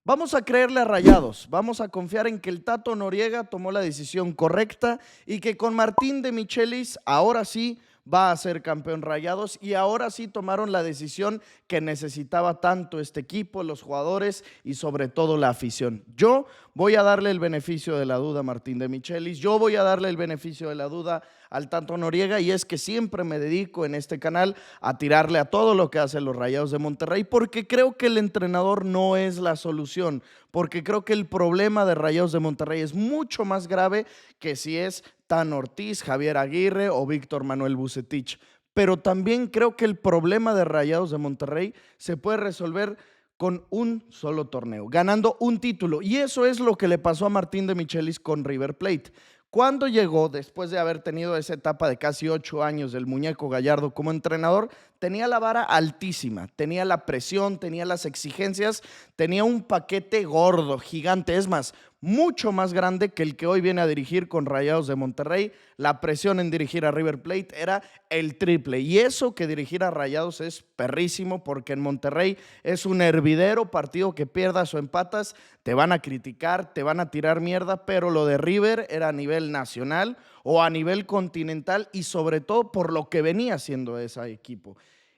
Vamos a creerle a Rayados, vamos a confiar en que el Tato Noriega tomó la decisión correcta y que con Martín de Michelis ahora sí va a ser campeón Rayados y ahora sí tomaron la decisión que necesitaba tanto este equipo, los jugadores y sobre todo la afición. Yo voy a darle el beneficio de la duda a Martín de Michelis, yo voy a darle el beneficio de la duda al Tato Noriega y es que siempre me dedico en este canal a tirarle a todo lo que hacen los Rayados de Monterrey porque creo que el entrenador no es la solución, porque creo que el problema de Rayados de Monterrey es mucho más grave que si es Tan Ortiz, Javier Aguirre o Víctor Manuel Bucetich. Pero también creo que el problema de Rayados de Monterrey se puede resolver con un solo torneo, ganando un título. Y eso es lo que le pasó a Martín de Michelis con River Plate. Cuando llegó, después de haber tenido esa etapa de casi 8 años del muñeco Gallardo como entrenador, tenía la vara altísima, tenía la presión, tenía las exigencias, tenía un paquete gordo, gigante, es más, mucho más grande que el que hoy viene a dirigir con Rayados de Monterrey. La presión en dirigir a River Plate era el triple. Y eso que dirigir a Rayados es perrísimo porque en Monterrey es un hervidero, partido que pierdas o empatas, te van a criticar, te van a tirar mierda, pero lo de River era a nivel nacional o a nivel continental y sobre todo por lo que venía haciendo ese equipo.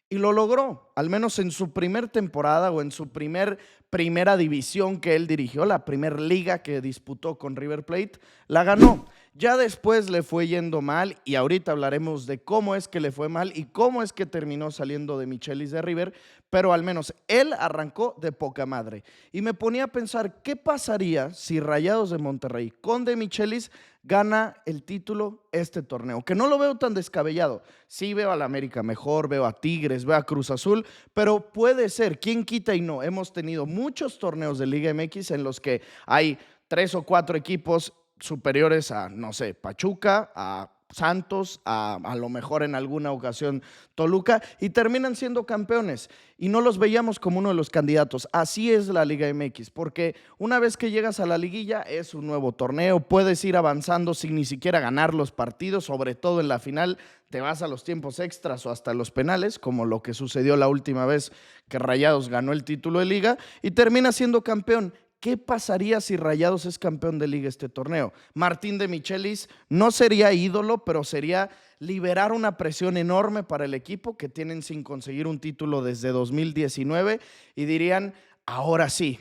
Y lo logró, al menos en su primer temporada o en su primera división que él dirigió, la primer liga que disputó con River Plate, la ganó. Ya después le fue yendo mal y ahorita hablaremos de cómo es que le fue mal y cómo es que terminó saliendo de Michelis de River, pero al menos él arrancó de poca madre. Y me ponía a pensar, ¿qué pasaría si Rayados de Monterrey con de Michelis gana el título este torneo? Que no lo veo tan descabellado. Sí veo a la América mejor, veo a Tigres, veo a Cruz Azul, pero puede ser, ¿quién quita y no? Hemos tenido muchos torneos de Liga MX en los que hay 3 o 4 equipos superiores a, no sé, Pachuca, a Santos, a lo mejor en alguna ocasión Toluca, y terminan siendo campeones. Y no los veíamos como uno de los candidatos. Así es la Liga MX, porque una vez que llegas a la liguilla es un nuevo torneo, puedes ir avanzando sin ni siquiera ganar los partidos, sobre todo en la final, te vas a los tiempos extras o hasta los penales, como lo que sucedió la última vez que Rayados ganó el título de liga y termina siendo campeón. ¿Qué pasaría si Rayados es campeón de liga este torneo? Martín de Michelis no sería ídolo, pero sería liberar una presión enorme para el equipo que tienen sin conseguir un título desde 2019 y dirían, ahora sí,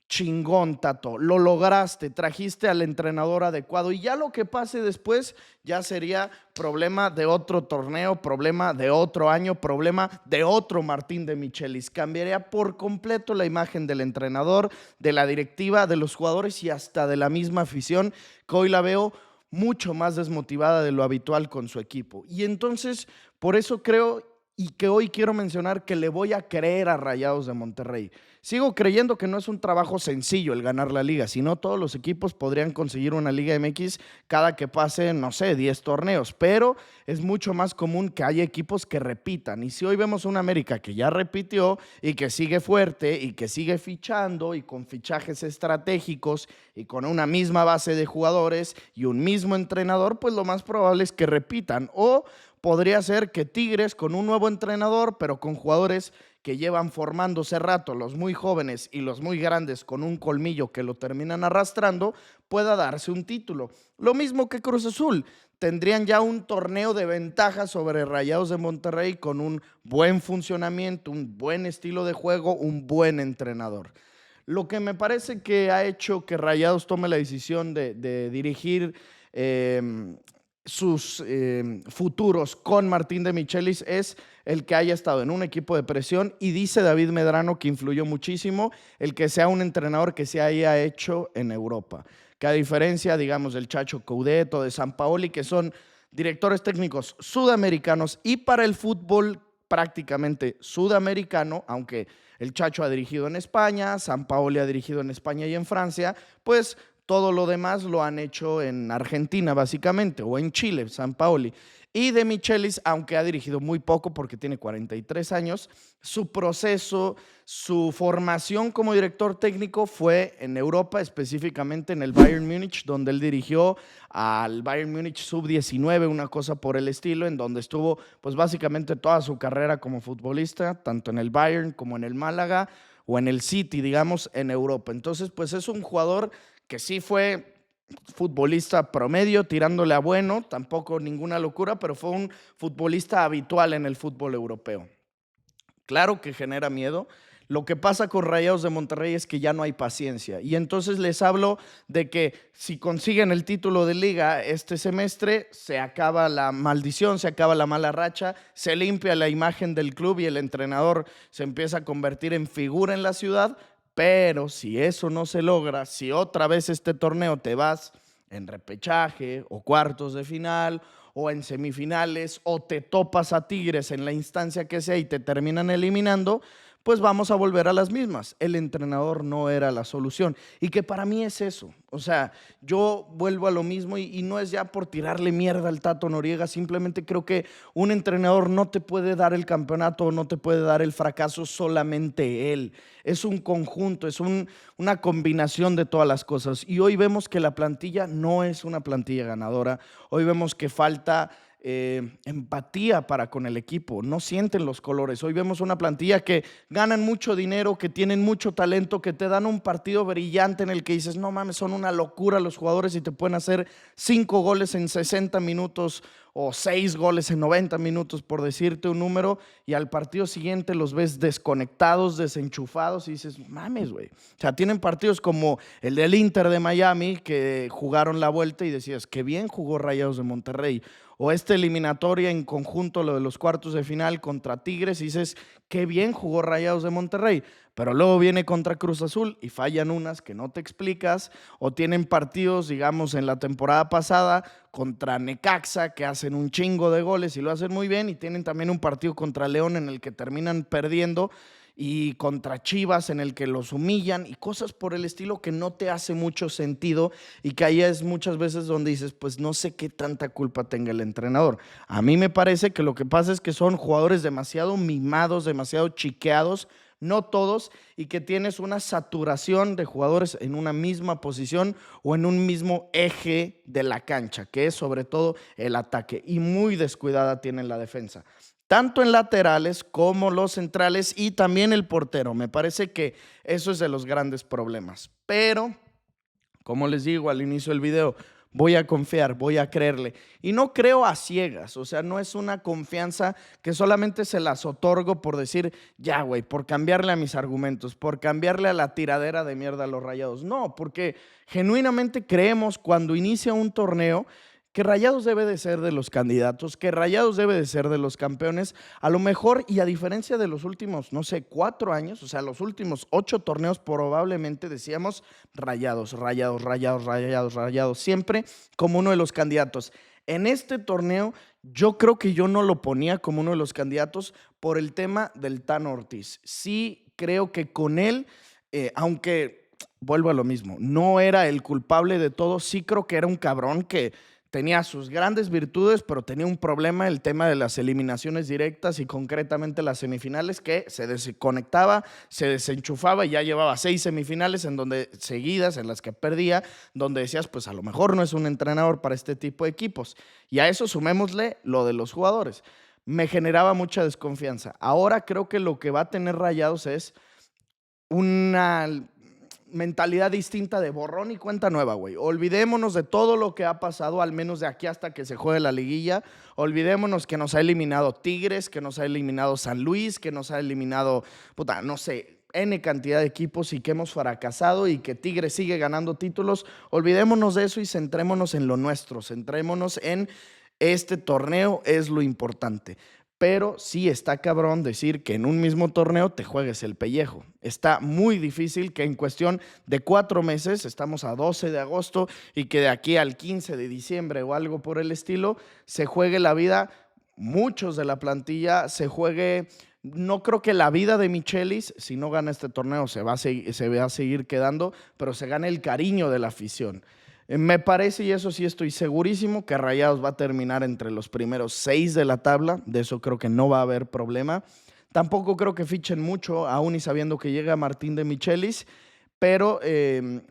chingón, Tato, lo lograste, trajiste al entrenador adecuado y ya lo que pase después ya sería problema de otro torneo, problema de otro año, problema de otro Martín de Michelis. Cambiaría por completo la imagen del entrenador, de la directiva, de los jugadores y hasta de la misma afición que hoy la veo mucho más desmotivada de lo habitual con su equipo. Y entonces, por eso creo y que hoy quiero mencionar que le voy a creer a Rayados de Monterrey. Sigo creyendo que no es un trabajo sencillo el ganar la liga, sino todos los equipos podrían conseguir una Liga MX cada que pasen, no sé, 10 torneos, pero es mucho más común que haya equipos que repitan. Y si hoy vemos una América que ya repitió y que sigue fuerte y que sigue fichando y con fichajes estratégicos y con una misma base de jugadores y un mismo entrenador, pues lo más probable es que repitan. O podría ser que Tigres con un nuevo entrenador, pero con jugadores que llevan formándose rato, los muy jóvenes y los muy grandes con un colmillo que lo terminan arrastrando, pueda darse un título. Lo mismo que Cruz Azul, tendrían ya un torneo de ventaja sobre Rayados de Monterrey con un buen funcionamiento, un buen estilo de juego, un buen entrenador. Lo que me parece que ha hecho que Rayados tome la decisión de dirigir sus futuros con Martín de Michelis es el que haya estado en un equipo de presión y dice David Medrano que influyó muchísimo el que sea un entrenador que se haya hecho en Europa, que a diferencia, digamos, del Chacho Coudet o de Sampaoli, que son directores técnicos sudamericanos y para el fútbol prácticamente sudamericano, aunque el Chacho ha dirigido en España, Sampaoli ha dirigido en España y en Francia, pues todo lo demás lo han hecho en Argentina, básicamente, o en Chile, Sampaoli. Y de Michelis, aunque ha dirigido muy poco porque tiene 43 años, su proceso, su formación como director técnico fue en Europa, específicamente en el Bayern Múnich, donde él dirigió al Bayern Múnich sub-19, una cosa por el estilo, en donde estuvo pues básicamente toda su carrera como futbolista, tanto en el Bayern como en el Málaga, o en el City, digamos, en Europa. Entonces, pues es un jugador que sí fue futbolista promedio, tirándole a bueno, tampoco ninguna locura, pero fue un futbolista habitual en el fútbol europeo. Claro que genera miedo. Lo que pasa con Rayados de Monterrey es que ya no hay paciencia. Y entonces les hablo de que si consiguen el título de liga este semestre, se acaba la maldición, se acaba la mala racha, se limpia la imagen del club y el entrenador se empieza a convertir en figura en la ciudad. Pero si eso no se logra, si otra vez este torneo te vas en repechaje o cuartos de final o en semifinales o te topas a Tigres en la instancia que sea y te terminan eliminando, pues vamos a volver a las mismas. El entrenador no era la solución. Y que para mí es eso. O sea, yo vuelvo a lo mismo y no es ya por tirarle mierda al Tato Noriega. Simplemente creo que un entrenador no te puede dar el campeonato, no te puede dar el fracaso solamente él. Es un conjunto, es una combinación de todas las cosas. Y hoy vemos que la plantilla no es una plantilla ganadora. Hoy vemos que falta empatía para con el equipo, no sienten los colores. Hoy vemos una plantilla que ganan mucho dinero, que tienen mucho talento, que te dan un partido brillante en el que dices, no mames, son una locura los jugadores y te pueden hacer 5 goles en 60 minutos o 6 goles en 90 minutos, por decirte un número, y al partido siguiente los ves desconectados, desenchufados y dices, mames, güey. O sea, tienen partidos como el del Inter de Miami, que jugaron la vuelta y decías, qué bien jugó Rayados de Monterrey. O esta eliminatoria en conjunto, lo de los cuartos de final contra Tigres, y dices, qué bien jugó Rayados de Monterrey. Pero luego viene contra Cruz Azul y fallan unas que no te explicas, o tienen partidos, digamos, en la temporada pasada contra Necaxa, que hacen un chingo de goles y lo hacen muy bien, y tienen también un partido contra León en el que terminan perdiendo, y contra Chivas en el que los humillan y cosas por el estilo que no te hace mucho sentido, y que ahí es muchas veces donde dices, pues no sé qué tanta culpa tenga el entrenador. A mí me parece que lo que pasa es que son jugadores demasiado mimados, demasiado chiqueados, no todos, y que tienes una saturación de jugadores en una misma posición o en un mismo eje de la cancha, que es sobre todo el ataque, y muy descuidada tienen la defensa, tanto en laterales como los centrales y también el portero. Me parece que eso es de los grandes problemas. Pero, como les digo al inicio del video, voy a confiar, voy a creerle. Y no creo a ciegas, o sea, no es una confianza que solamente se las otorgo por decir, ya, güey, por cambiarle a mis argumentos, por cambiarle a la tiradera de mierda a los Rayados. No, porque genuinamente creemos cuando inicia un torneo que Rayados debe de ser de los candidatos, que Rayados debe de ser de los campeones, a lo mejor, y a diferencia de los últimos, no sé, 4 años, o sea, los últimos 8 torneos probablemente decíamos Rayados, Rayados, Rayados, Rayados, Rayados, siempre como uno de los candidatos. En este torneo yo creo que yo no lo ponía como uno de los candidatos por el tema del Tano Ortiz. Sí creo que con él, aunque vuelvo a lo mismo, no era el culpable de todo, sí creo que era un cabrón que tenía sus grandes virtudes, pero tenía un problema, el tema de las eliminaciones directas y concretamente las semifinales, que se desconectaba, se desenchufaba y ya llevaba 6 semifinales seguidas en las que perdía, donde decías, pues a lo mejor no es un entrenador para este tipo de equipos. Y a eso sumémosle lo de los jugadores. Me generaba mucha desconfianza. Ahora creo que lo que va a tener Rayados es una mentalidad distinta de borrón y cuenta nueva, güey. Olvidémonos de todo lo que ha pasado, al menos de aquí hasta que se juegue la liguilla. Olvidémonos que nos ha eliminado Tigres, que nos ha eliminado San Luis, que nos ha eliminado, puta, no sé, N cantidad de equipos, y que hemos fracasado y que Tigres sigue ganando títulos. Olvidémonos de eso y centrémonos en lo nuestro, centrémonos en este torneo, es lo importante. Pero sí está cabrón decir que en un mismo torneo te juegues el pellejo. Está muy difícil que en cuestión de 4 meses, estamos a 12 de agosto, y que de aquí al 15 de diciembre o algo por el estilo, se juegue la vida, muchos de la plantilla, se juegue, no creo que la vida de Michelis, si no gana este torneo se va a seguir quedando, pero se gana el cariño de la afición. Me parece, y eso sí estoy segurísimo, que Rayados va a terminar entre los primeros 6 de la tabla. De eso creo que no va a haber problema. Tampoco creo que fichen mucho, aún y sabiendo que llega Martín de Michelis, pero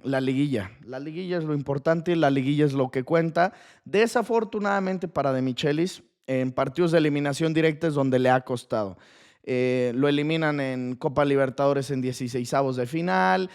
la liguilla es lo importante, la liguilla es lo que cuenta. Desafortunadamente para de Michelis, en partidos de eliminación directa es donde le ha costado. lo eliminan en Copa Libertadores en 16avos de final,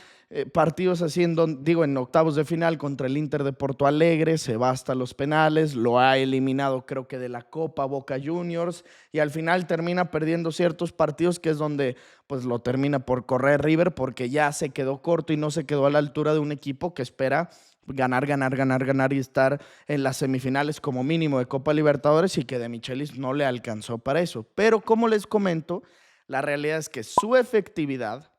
partidos así en octavos de final contra el Inter de Porto Alegre, se va hasta los penales, lo ha eliminado creo que de la Copa Boca Juniors y al final termina perdiendo ciertos partidos que es donde pues lo termina por correr River porque ya se quedó corto y no se quedó a la altura de un equipo que espera ganar, ganar, ganar, ganar y estar en las semifinales como mínimo de Copa Libertadores y que De Michelis no le alcanzó para eso. Pero como les comento, la realidad es que su efectividad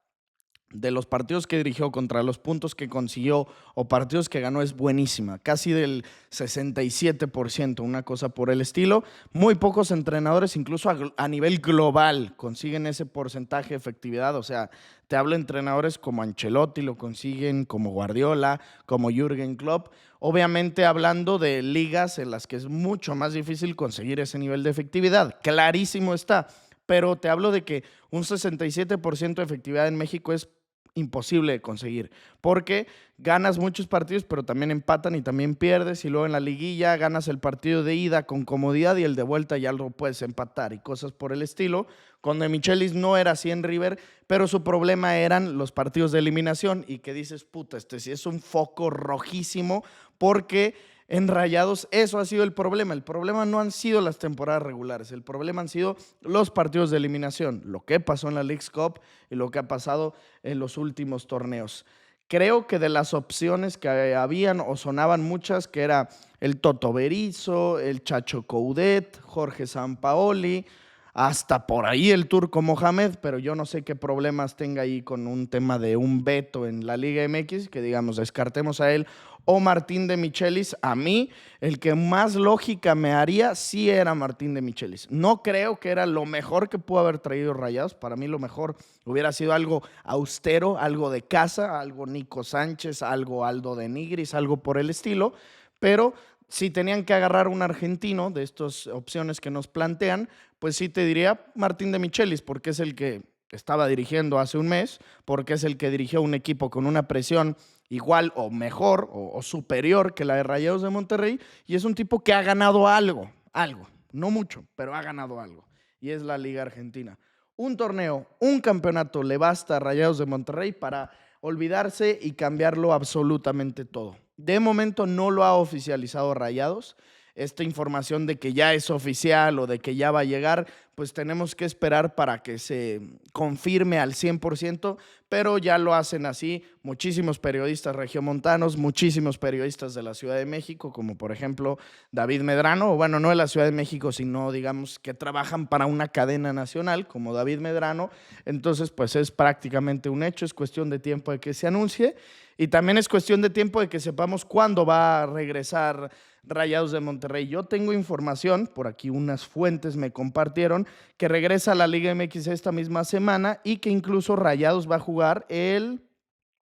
de los partidos que dirigió contra los puntos que consiguió o partidos que ganó es buenísima, casi del 67%, una cosa por el estilo. Muy pocos entrenadores, incluso a nivel global, consiguen ese porcentaje de efectividad. O sea, te hablo de entrenadores como Ancelotti, lo consiguen, como Guardiola, como Jürgen Klopp. Obviamente hablando de ligas en las que es mucho más difícil conseguir ese nivel de efectividad. Clarísimo está. Pero te hablo de que un 67% de efectividad en México es imposible de conseguir, porque ganas muchos partidos, pero también empatan y también pierdes, y luego en la liguilla ganas el partido de ida con comodidad y el de vuelta ya lo puedes empatar y cosas por el estilo. Con De Michelis no era así en River, pero su problema eran los partidos de eliminación y que dices, puta, este sí es un foco rojísimo porque en Rayados eso ha sido el problema. El problema no han sido las temporadas regulares, el problema han sido los partidos de eliminación, lo que pasó en la Leagues Cup y lo que ha pasado en los últimos torneos. Creo que de las opciones que habían o sonaban muchas, que era el Toto Berizzo, el Chacho Coudet, Jorge Sampaoli, hasta por ahí el Turco Mohamed, pero yo no sé qué problemas tenga ahí con un tema de un veto en la Liga MX, que digamos, descartemos a él, o Martín de Michelis. A mí, el que más lógica me haría sí era Martín de Michelis. No creo que era lo mejor que pudo haber traído Rayados. Para mí lo mejor hubiera sido algo austero, algo de casa, algo Nico Sánchez, algo Aldo de Nigris, algo por el estilo, pero si tenían que agarrar un argentino de estas opciones que nos plantean, pues sí te diría Martín de Michelis, porque es el que estaba dirigiendo hace un mes, porque es el que dirigió un equipo con una presión igual o mejor o superior que la de Rayados de Monterrey, y es un tipo que ha ganado algo, no mucho, pero ha ganado algo, y es la Liga Argentina. Un torneo, un campeonato le basta a Rayados de Monterrey para olvidarse y cambiarlo absolutamente todo. De momento no lo ha oficializado Rayados. Esta información de que ya es oficial o de que ya va a llegar, pues tenemos que esperar para que se confirme al 100%, pero ya lo hacen así muchísimos periodistas regiomontanos, muchísimos periodistas de la Ciudad de México, como por ejemplo David Medrano, o bueno, no de la Ciudad de México, sino digamos que trabajan para una cadena nacional como David Medrano. Entonces pues es prácticamente un hecho, es cuestión de tiempo de que se anuncie y también es cuestión de tiempo de que sepamos cuándo va a regresar Rayados de Monterrey. Yo tengo información, por aquí unas fuentes me compartieron, que regresa a la Liga MX esta misma semana y que incluso Rayados va a jugar el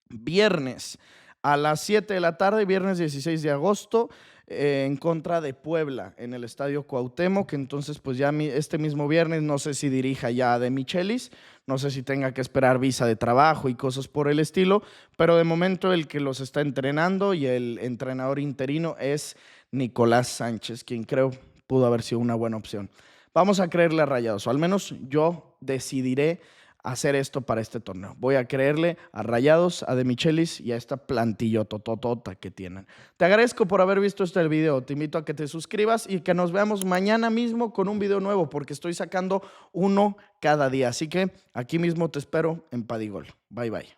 viernes a las 7 de la tarde, viernes 16 de agosto, en contra de Puebla, en el Estadio Cuauhtémoc. Entonces, pues ya este mismo viernes no sé si dirija ya De Michelis, no sé si tenga que esperar visa de trabajo y cosas por el estilo, pero de momento el que los está entrenando y el entrenador interino es Nicolás Sánchez, quien creo pudo haber sido una buena opción. Vamos a creerle a Rayados, o al menos yo decidiré hacer esto para este torneo. Voy a creerle a Rayados, a De Michelis y a esta plantillototota que tienen. Te agradezco por haber visto este video. Te invito a que te suscribas y que nos veamos mañana mismo con un video nuevo, porque estoy sacando uno cada día. Así que aquí mismo te espero en Padigol. Bye, bye.